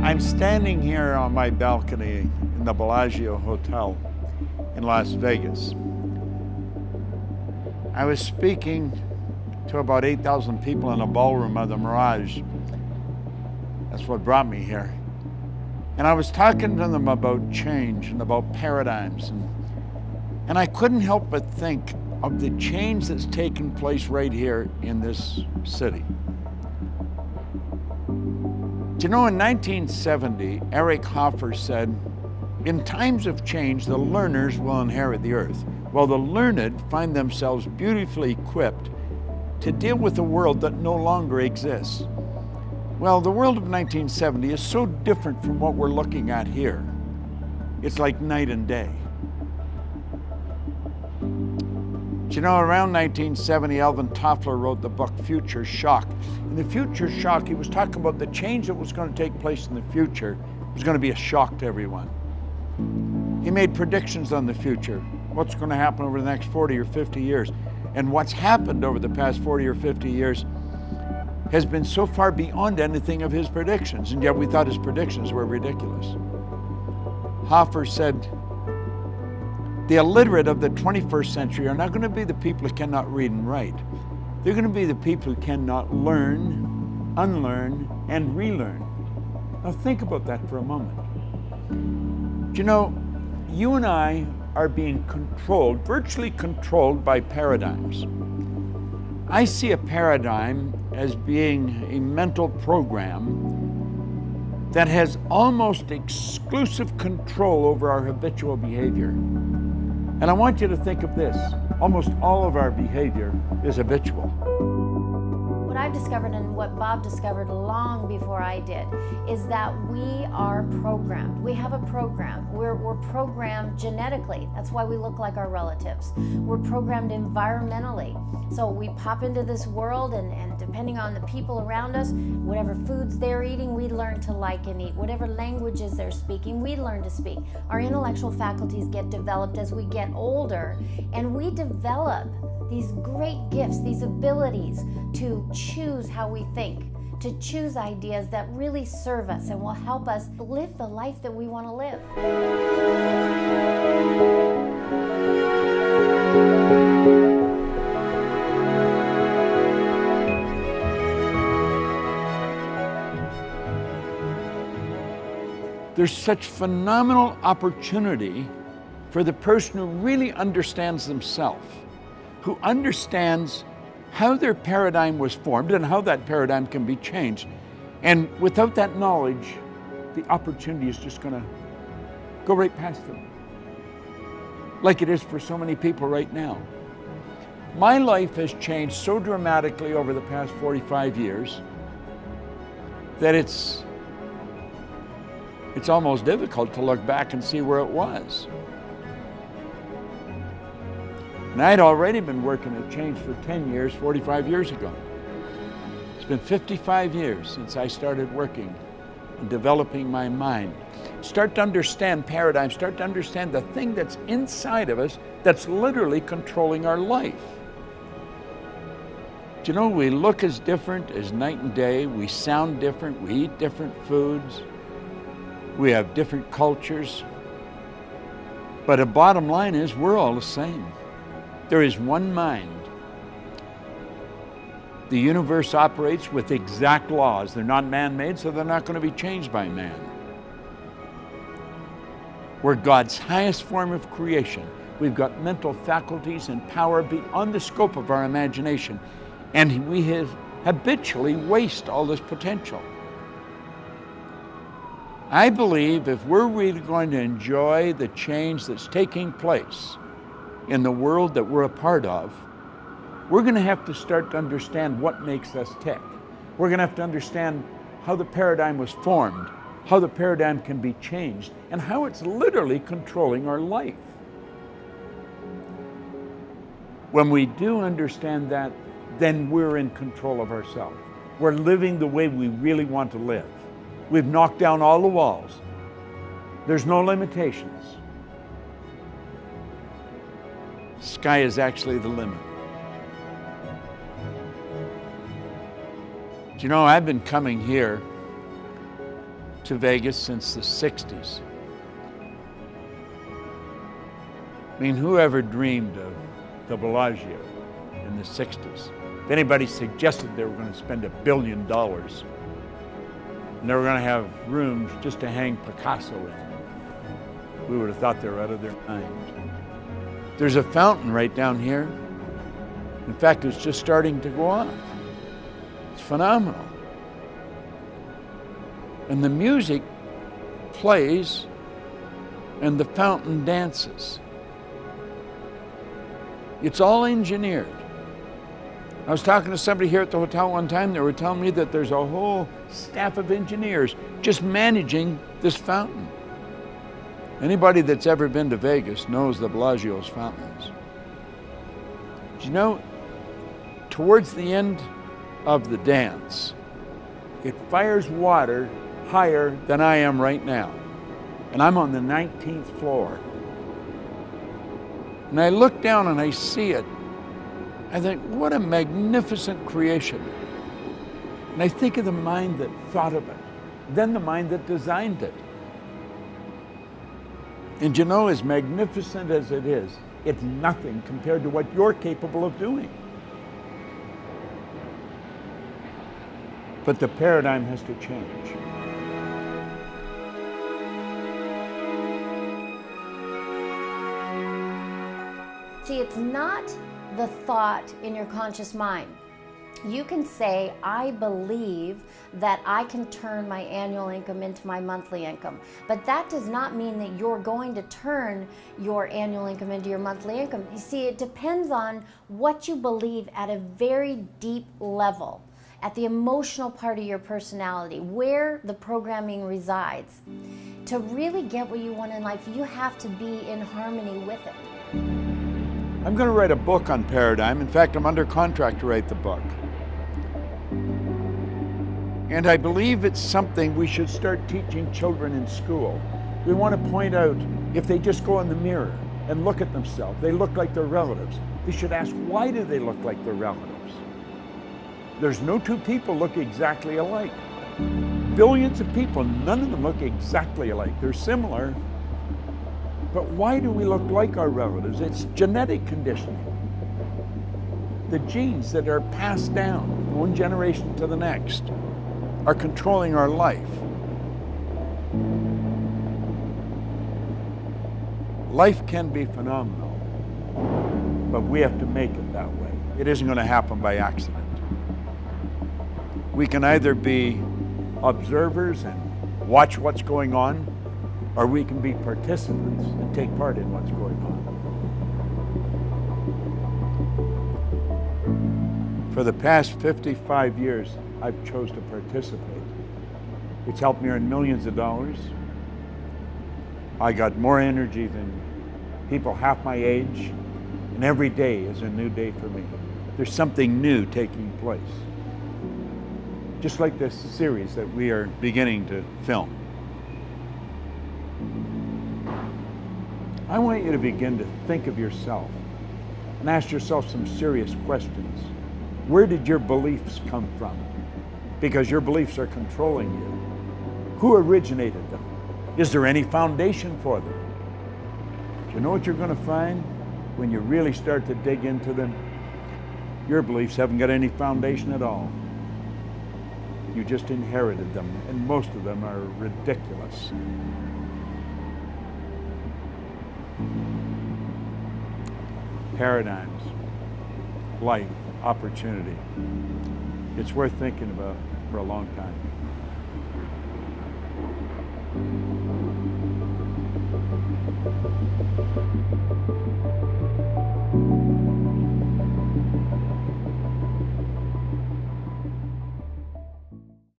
I'm standing here on my balcony in the Bellagio Hotel in Las Vegas. I was speaking to about 8,000 people in a ballroom of the Mirage. That's what brought me here. And I was talking to them about change and about paradigms. And I couldn't help but think of the change that's taken place right here in this city. Do you know, in 1970, Eric Hoffer said, in times of change, the learners will inherit the earth, while the learned find themselves beautifully equipped to deal with a world that no longer exists. Well, the world of 1970 is so different from what we're looking at here. It's like night and day. Do you know, around 1970, Alvin Toffler wrote the book Future Shock. In the Future Shock, he was talking about the change that was going to take place in the future. It was going to be a shock to everyone. He made predictions on the future, what's going to happen over the next 40 or 50 years. And what's happened over the past 40 or 50 years has been so far beyond anything of his predictions, and yet we thought his predictions were ridiculous. Hoffer said, the illiterate of the 21st century are not going to be the people who cannot read and write. They're going to be the people who cannot learn, unlearn, and relearn. Now think about that for a moment. Do you know, you and I are being controlled, virtually controlled by paradigms. I see a paradigm as being a mental program that has almost exclusive control over our habitual behavior. And I want you to think of this. Almost all of our behavior is habitual. What I've discovered and what Bob discovered long before I did is that we are programmed. We have a program. We're programmed genetically. That's why we look like our relatives. We're programmed environmentally. So we pop into this world and depending on the people around us, whatever foods they're eating, we learn to like and eat. Whatever languages they're speaking, we learn to speak. Our intellectual faculties get developed as we get older, and we develop these great gifts, these abilities to choose how we think, to choose ideas that really serve us and will help us live the life that we want to live. There's such phenomenal opportunity for the person who really understands themselves, who understands how their paradigm was formed and how that paradigm can be changed. And without that knowledge, the opportunity is just going to go right past them, like it is for so many people right now. My life has changed so dramatically over the past 45 years that it's almost difficult to look back and see where it was. And I'd already been working at change for 10 years, 45 years ago. It's been 55 years since I started working and developing my mind. Start to understand paradigms, start to understand the thing that's inside of us that's literally controlling our life. Do you know, we look as different as night and day, we sound different, we eat different foods, we have different cultures, but the bottom line is we're all the same. There is one mind. The universe operates with exact laws. They're not man-made, so they're not going to be changed by man. We're God's highest form of creation. We've got mental faculties and power beyond the scope of our imagination, and we have habitually waste all this potential. I believe if we're really going to enjoy the change that's taking place in the world that we're a part of, we're going to have to start to understand what makes us tick. We're going to have to understand how the paradigm was formed, how the paradigm can be changed, and how it's literally controlling our life. When we do understand that, then we're in control of ourselves. We're living the way we really want to live. We've knocked down all the walls. There's no limitations. Sky is actually the limit. Do you know, I've been coming here to Vegas since the 60s. I mean, who ever dreamed of the Bellagio in the 60s? If anybody suggested they were going to spend $1 billion and they were going to have rooms just to hang Picasso in, we would have thought they were out of their mind. There's a fountain right down here. In fact, it's just starting to go off. It's phenomenal. And the music plays and the fountain dances. It's all engineered. I was talking to somebody here at the hotel one time. They were telling me that there's a whole staff of engineers just managing this fountain. Anybody that's ever been to Vegas knows the Bellagio's fountains. You know, towards the end of the dance, it fires water higher than I am right now. And I'm on the 19th floor. And I look down and I see it. I think, what a magnificent creation. And I think of the mind that thought of it, then the mind that designed it. And you know, as magnificent as it is, it's nothing compared to what you're capable of doing. But the paradigm has to change. See, it's not the thought in your conscious mind. You can say, I believe that I can turn my annual income into my monthly income. But that does not mean that you're going to turn your annual income into your monthly income. You see, it depends on what you believe at a very deep level, at the emotional part of your personality, where the programming resides. To really get what you want in life, you have to be in harmony with it. I'm going to write a book on paradigm. In fact, I'm under contract to write the book. And I believe it's something we should start teaching children in school. We want to point out, if they just go in the mirror and look at themselves, they look like their relatives. We should ask, why do they look like their relatives? There's no two people look exactly alike. Billions of people, none of them look exactly alike. They're similar. But why do we look like our relatives? It's genetic conditioning. The genes that are passed down from one generation to the next are controlling our life. Life can be phenomenal, but we have to make it that way. It isn't going to happen by accident. We can either be observers and watch what's going on, or we can be participants and take part in what's going on. For the past 55 years, I've chose to participate. It's helped me earn millions of dollars. I got more energy than people half my age, and every day is a new day for me. There's something new taking place. Just like this series that we are beginning to film. I want you to begin to think of yourself and ask yourself some serious questions. Where did your beliefs come from? Because your beliefs are controlling you. Who originated them? Is there any foundation for them? Do you know what you're going to find when you really start to dig into them? Your beliefs haven't got any foundation at all. You just inherited them, and most of them are ridiculous. Paradigms, life, opportunity. It's worth thinking about for a long time.